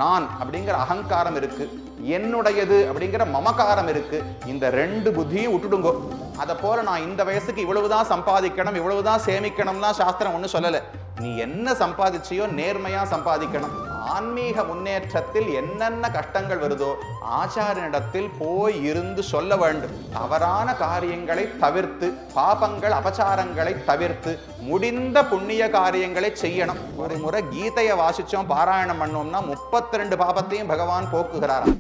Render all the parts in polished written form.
நான் அப்படிங்கிற அகங்காரம் இருக்கு, என்னுடையது அப்படிங்கிற மமகாரம் இருக்கு. இந்த ரெண்டு புத்தியும் விட்டுடுங்கோ. அதை போல நான் இந்த வயசுக்கு இவ்வளவுதான் சம்பாதிக்கணும், இவ்வளவுதான் சேமிக்கணும்னா சாஸ்திரம் ஒன்றும் சொல்லலை. நீ என்ன சம்பாதிச்சியோ நேர்மையா சம்பாதிக்கணும். ஆன்மீக முன்னேற்றத்தில் என்னென்ன கஷ்டங்கள் வருதோ ஆச்சாரியனிடத்தில் போய் இருந்து சொல்ல வேண்டும். தவறான காரியங்களை தவிர்த்து, பாபங்கள் அபச்சாரங்களை தவிர்த்து முடிந்த புண்ணிய காரியங்களை செய்யணும். ஒரு முறை கீதையை வாசிச்சோம், பாராயணம் பண்ணோம்னா 32 பாபத்தையும் பகவான் போக்குகிறாராம்.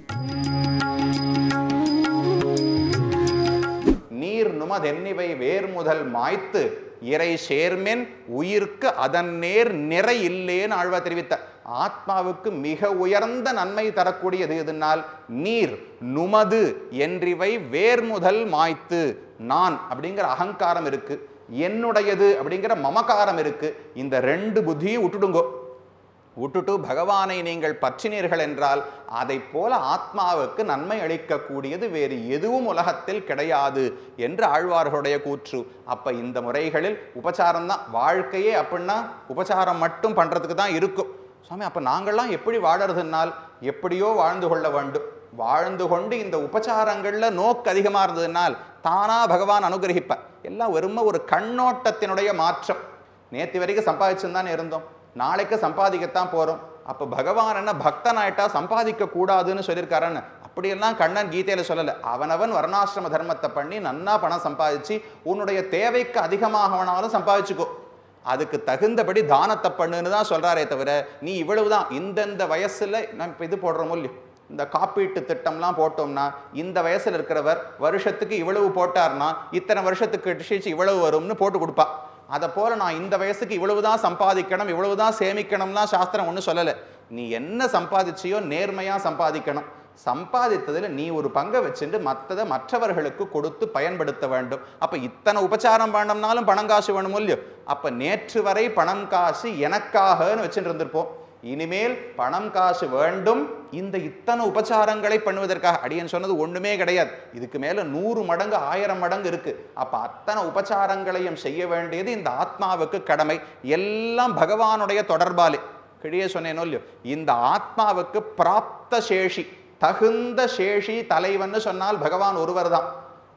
நீர் நுமதென்னிவை வேர் முதல் மாய்த்து இறை சேர்மென் உயிர்க்கு அதன் நேர் நிறை இல்லேன்னு ஆழ்வார் தெரிவித்தார். ஆத்மாவுக்கு மிக உயர்ந்த நன்மை தரக்கூடியது எதுனால் நீர் நுமது என்றிவை வேர் முதல் மாய்த்து. நான் அப்படிங்கிற அகங்காரம் இருக்கு, என்னுடையது அப்படிங்கிற மமகாரம் இருக்கு. இந்த ரெண்டு புத்தியும் விட்டுடுங்கோ. விட்டுட்டு பகவானை நீங்கள் பற்றினீர்கள் என்றால் அதை போல ஆத்மாவுக்கு நன்மை அளிக்கக்கூடியது வேறு எதுவும் உலகத்தில் கிடையாது என்று ஆழ்வார்களுடைய கூற்று. அப்ப இந்த முறைகளில் உபச்சாரம் தான் வாழ்க்கையே. அப்படின்னா உபச்சாரம் மட்டும் பண்றதுக்கு தான் இருக்கும். சுவாமி, அப்ப நாங்கள்லாம் எப்படி வாழறதுனால் எப்படியோ வாழ்ந்து கொள்ள வேண்டும். வாழ்ந்து கொண்டு இந்த உபச்சாரங்கள்ல நோக்கு அதிகமா இருந்ததுனால் தானா பகவான் அனுகிரகிப்பார். எல்லாம் வெறும ஒரு கண்ணோட்டத்தினுடைய மாற்றம். நேற்று வரைக்கும் சம்பாதிச்சுன்னு இருந்தோம், நாளைக்கு சம்பாதிக்கத்தான் போறோம். அப்ப பகவான் என்ன பக்தன் ஆயிட்டா சம்பாதிக்க கூடாதுன்னு சொல்லியிருக்காருன்னு அப்படியெல்லாம் கண்ணன் கீதையில சொல்லலை. அவனவன் வர்ணாசிரம தர்மத்தை பண்ணி நன்னா பணம் சம்பாதிச்சு உன்னுடைய தேவைக்கு அதிகமாகவனாலும் சம்பாதிச்சுக்கோ, அதுக்கு தகுந்தபடி தானத்தை பண்ணுன்னு தான் சொல்றாரே தவிர நீ இவ்வளவுதான் இந்தந்த வயசுல நம்ம இப்போ இது போடுறோமோ இல்லையோ, இந்த காப்பீட்டு திட்டம்லாம் போட்டோம்னா இந்த வயசுல இருக்கிறவர் வருஷத்துக்கு இவ்வளவு போட்டார்னா இத்தனை வருஷத்துக்கு டிஷிச்சு இவ்வளவு வரும்னு போட்டு கொடுப்பா. அதை போல நான் இந்த வயசுக்கு இவ்வளவுதான் சம்பாதிக்கணும், இவ்வளவுதான் சேமிக்கணும்னா சாஸ்திரம் ஒன்றும் சொல்லலை. நீ என்ன சம்பாதிச்சியோ நேர்மையா சம்பாதிக்கணும். சம்பாதித்ததில் நீ ஒரு பங்கை வச்சுட்டு மற்றதை மற்றவர்களுக்கு கொடுத்து பயன்படுத்த வேண்டும். அப்ப இத்தனை உபச்சாரம் பண்ணோம்னாலும் பணம் காசு வேணும் இல்லையோ. அப்ப நேற்று வரை பணம் காசு எனக்காகன்னு வச்சுட்டு இருந்திருப்போம். இனிமேல் பணம் காசு வேண்டும். இந்த இத்தனை உபச்சாரங்களை பண்ணுவதற்காக அடியன் சொன்னது ஒண்ணுமே கிடையாது. இதுக்கு மேல 100 மடங்கு 1000 மடங்கு இருக்கு. அப்ப அத்தனை உபச்சாரங்களையும் செய்ய வேண்டியது இந்த ஆத்மாவுக்கு கடமை. எல்லாம் பகவானுடைய தொடர்பாலே கிழியே சொன்னேனோ இல்லையோ. இந்த ஆத்மாவுக்கு பிராப்த சேஷி, தகுந்த சேஷி தலைவன் சொன்னால் பகவான் ஒருவர் தான்.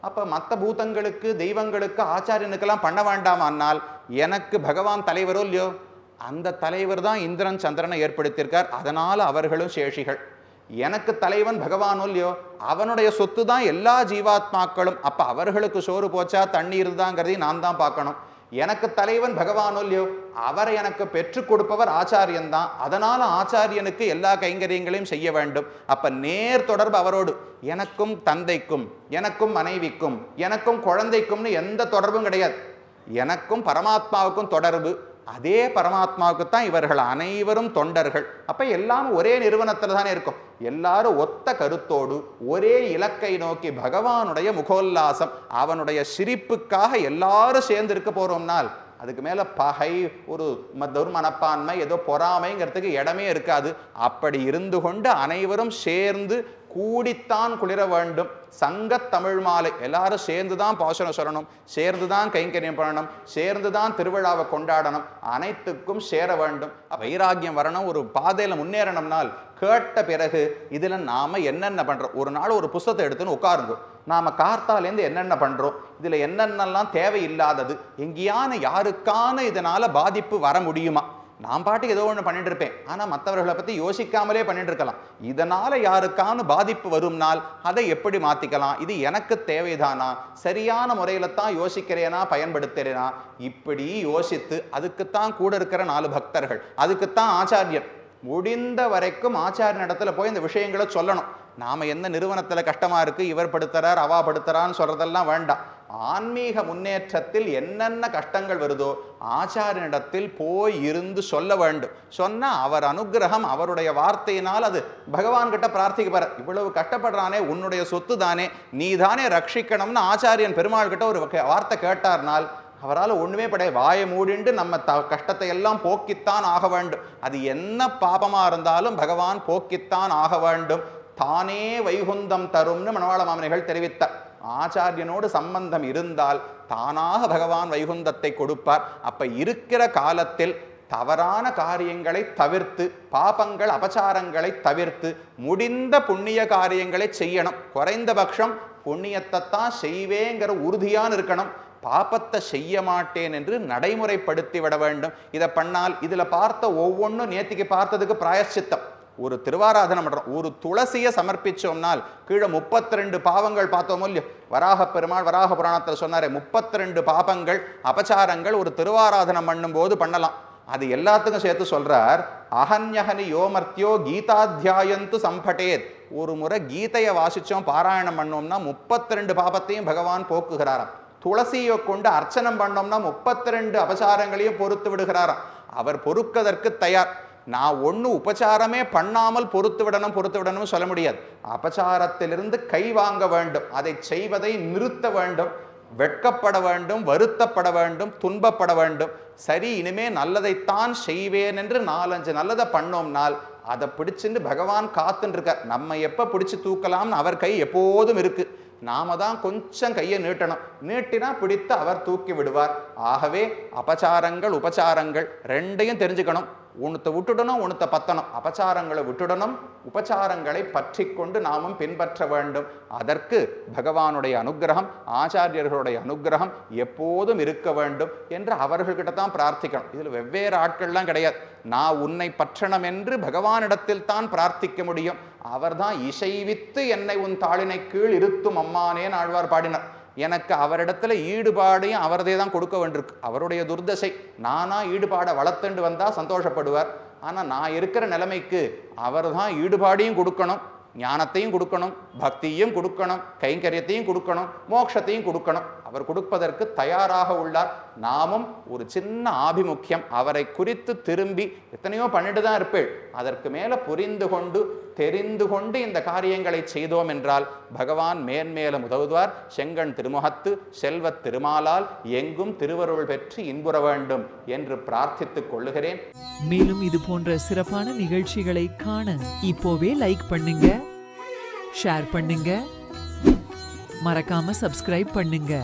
அப்ப மற்ற பூதங்களுக்கு தெய்வங்களுக்கு ஆச்சாரியனுக்கெல்லாம் பண்ண வேண்டாமானால் எனக்கு பகவான் தலைவரோ இல்லையோ, அந்த தலைவர் தான் இந்திரன் சந்திரனை ஏற்படுத்தியிருக்கார். அதனால அவர்களும் சேஷிகள். எனக்கு தலைவன் பகவானோ இல்லையோ, அவனுடைய சொத்து தான் எல்லா ஜீவாத்மாக்களும். அப்ப அவர்களுக்கு சோறு போச்சா தண்ணீர் தாங்கிறதையும் நான் தான் பார்க்கணும். எனக்கு தலைவன் பகவானோ இல்லையோ, அவரை எனக்கு பெற்றுக் கொடுப்பவர் ஆச்சாரியன் தான். அதனால ஆச்சாரியனுக்கு எல்லா கைங்கரியங்களையும் செய்ய வேண்டும். அப்ப நேர் தொடர்பு அவரோடு. எனக்கும் தந்தைக்கும், எனக்கும் மனைவிக்கும், எனக்கும் குழந்தைக்கும்னு எந்த தொடர்பும் கிடையாது. எனக்கும் பரமாத்மாவுக்கும் தொடர்பு. அதே பரமாத்மாவுக்கு தான் இவர்கள் அனைவரும் தொண்டர்கள். அப்ப எல்லாம் ஒரே நிறுவனத்துல தானே இருக்கும். எல்லாரும் ஒத்த கருத்தோடு ஒரே இலக்கை நோக்கி பகவானுடைய முகோல்லாசம், அவனுடைய சிரிப்புக்காக எல்லாரும் சேர்ந்து இருக்க போறோம்னால் அதுக்கு மேல பகை, ஒரு துர்மனப்பான்மை, ஏதோ பொறாமைங்கிறதுக்கு இடமே இருக்காது. அப்படி இருந்து கொண்டு அனைவரும் சேர்ந்து கூடித்தான் குளிர வேண்டும். சங்க தமிழ் மாலை எல்லாரும் சேர்ந்துதான் பாசனம் சொல்லணும், சேர்ந்துதான் கைங்கரியம் பண்ணணும், சேர்ந்துதான் திருவிழாவை கொண்டாடணும், அனைத்துக்கும் சேர வேண்டும். வைராகியம் வரணும். ஒரு பாதையில முன்னேறணும்னால் கேட்ட பிறகு இதுல நாம என்னென்ன பண்றோம். ஒரு நாள் ஒரு புஸ்தத்தை எடுத்துன்னு உட்காருங்க. நாம கார்த்தாலேருந்து என்னென்ன பண்றோம், இதுல என்னென்னலாம் தேவையில்லாதது, எங்கேயான யாருக்கான இதனால பாதிப்பு வர முடியுமா. நான் பாட்டுக்கு ஏதோ ஒன்று பண்ணிட்டு இருப்பேன், ஆனா மற்றவர்களை பத்தி யோசிக்காமலே பண்ணிட்டு இருக்கலாம். இதனால யாருக்கான பாதிப்பு வரும்னால் அதை எப்படி மாத்திக்கலாம், இது எனக்கு தேவைதானா, சரியான முறையில தான் யோசிக்கிறேனா பயன்படுத்துறேனா, இப்படி யோசித்து அதுக்குத்தான் கூட இருக்கிற 4 பக்தர்கள், அதுக்குத்தான் ஆச்சாரியன். முடிந்த வரைக்கும் ஆச்சாரியன் இடத்துல போய் இந்த விஷயங்களை சொல்லணும். நாம எந்த நிறுவனத்துல கஷ்டமா இருக்கு, இவர் படுத்துறார் அவா படுத்துறான்னு சொல்றதெல்லாம் வேண்டாம். ஆன்மீக முன்னேற்றத்தில் என்னென்ன கஷ்டங்கள் வருதோ ஆச்சாரியனிடத்தில் போய் இருந்து சொல்ல வேண்டும். சொன்னா அவர் அனுகிரகம், அவருடைய வார்த்தையினால் அது பகவான் கிட்ட பிரார்த்திக்க. இவ்வளவு கஷ்டப்படுறானே, உன்னுடைய சொத்து தானே, நீ தானே ரட்சிக்கணும்னு ஆச்சாரியன் பெருமாள் கிட்ட ஒரு வார்த்தை கேட்டார்னால் அவரால் ஒண்ணுமே படைய வாயை மூடிண்டு நம்ம கஷ்டத்தை எல்லாம் போக்கித்தான் ஆக வேண்டும். அது என்ன பாபமா இருந்தாலும் பகவான் போக்கித்தான் ஆக வேண்டும். தானே வைகுந்தம் தரும்னு மணவாள மாமனிகள் தெரிவித்தார். ஆச்சாரியனோடு சம்பந்தம் இருந்தால் தானாக பகவான் வைகுந்தத்தை கொடுப்பார். அப்ப இருக்கிற காலத்தில் தவறான காரியங்களை தவிர்த்து, பாபங்கள் அபச்சாரங்களை தவிர்த்து முடிந்த புண்ணிய காரியங்களை செய்யணும். குறைந்தபட்சம் புண்ணியத்தை தான் செய்வேங்கிற உறுதியான இருக்கணும். பாபத்தை செய்ய மாட்டேன் என்று நடைமுறைப்படுத்தி விட வேண்டும். இதை பண்ணால் இதில் பார்த்த ஒவ்வொன்றும் நேத்திக்கு பார்த்ததுக்கு பிராயச்சித்தம். ஒரு திருவாராதனை பண்றோம், ஒரு துளசியை சமர்ப்பிச்சோம்னால் கீழே 32 பாவங்கள் பார்த்தோமோ இல்லையோ, வராக பெருமாள் வராக புராணத்தில் சொன்னாரே 32 பாபங்கள் அபச்சாரங்கள் ஒரு திருவாராதனம் பண்ணும்போது பண்ணலாம். அது எல்லாத்துக்கும் சேர்த்து சொல்றார். அகன்யகனி யோமர்த்தியோ கீதாத்தியாயந்து சம்பட்டேத். ஒரு முறை கீதையை வாசிச்சோம், பாராயணம் பண்ணோம்னா 32 பாபத்தையும் பகவான் போக்குகிறாராம். துளசியை கொண்டு அர்ச்சனம் பண்ணோம்னா 32 அபச்சாரங்களையும் பொறுத்து விடுகிறாராம். அவர் பொறுக்கதற்கு தயார். நான் ஒன்று உபச்சாரமே பண்ணாமல் பொறுத்து விடணும் சொல்ல முடியாது. அபச்சாரத்திலிருந்து கை வாங்க வேண்டும், அதை செய்வதை நிறுத்த வேண்டும், வெட்கப்பட வேண்டும், வருத்தப்பட வேண்டும், துன்பப்பட வேண்டும். சரி, இனிமே நல்லதைத்தான் செய்வேன் என்று 4-5 நல்லதை பண்ணோம்னால் அதை பிடிச்சிட்டு பகவான் காத்துன்னு இருக்கார். நம்ம எப்போ பிடிச்சி தூக்கலாம்னு அவர் கை எப்போதும் இருக்கு. நாம தான் கொஞ்சம் கையை நீட்டணும். நீட்டினா பிடித்து அவர் தூக்கி விடுவார். ஆகவே அபச்சாரங்கள் உபச்சாரங்கள் ரெண்டையும் தெரிஞ்சுக்கணும். உணத்தை விட்டுடணும், உணத்தை பத்தணும். அபச்சாரங்களை விட்டுடணும், உபச்சாரங்களை பற்றி கொண்டு நாமும் பின்பற்ற வேண்டும். அதற்கு பகவானுடைய அனுகிரகம், ஆச்சாரியர்களுடைய அனுகிரகம் எப்போதும் இருக்க வேண்டும் என்று அவர்கள்கிட்ட தான் பிரார்த்திக்கணும். இதில் வெவ்வேறு ஆட்கள்லாம் கிடையாது. நான் உன்னை பற்றணும் என்று பகவானிடத்தில் தான் பிரார்த்திக்க முடியும். அவர்தான் இசைவித்து என்னை உன் தாளினை கீழ் இருத்தும் அம்மானேன்னு ஆழ்வார் பாடினார். எனக்கு அவரிடத்துல ஈடுபாடையும் அவரதே தான் கொடுக்க வேண்டியிருக்கு. அவருடைய துர்தசை. நானா ஈடுபாடை வளர்த்துண்டு வந்தா சந்தோஷப்படுவார். ஆனால் நான் இருக்கிற நிலைமைக்கு அவர் தான் ஈடுபாடையும் கொடுக்கணும், ஞானத்தையும் கொடுக்கணும், பக்தியும் கொடுக்கணும், கைங்கரியத்தையும் கொடுக்கணும், மோட்சத்தையும் கொடுக்கணும். அவர் கொடுப்பதற்கு தயாராக உள்ளார். நாமும் ஒரு சின்ன ஆபிமுக்கியம், அவரை குறித்து திரும்பி எத்தனையோ பண்ணிட்டு தான் இருப்பேள், அதற்கு மேல புரிந்து கொண்டு தெரிந்து கொண்டு இந்த காரியங்களை செய்தோம் என்றால் பகவான் மேன்மேலும் உதவுவார். செங்கண் திருமுகத்து செல்வத் திருமாலால் எங்கும் திருவருள் பெற்று இன்புற வேண்டும் என்று பிரார்த்தித்துக் கொள்ளுகிறேன். மேலும் இது போன்ற சிறப்பான நிகழ்ச்சிகளை காண இப்போவே லைக் பண்ணுங்க, ஷேர் பண்ணுங்க, மறக்காம சப்ஸ்கிரைப் பண்ணுங்க.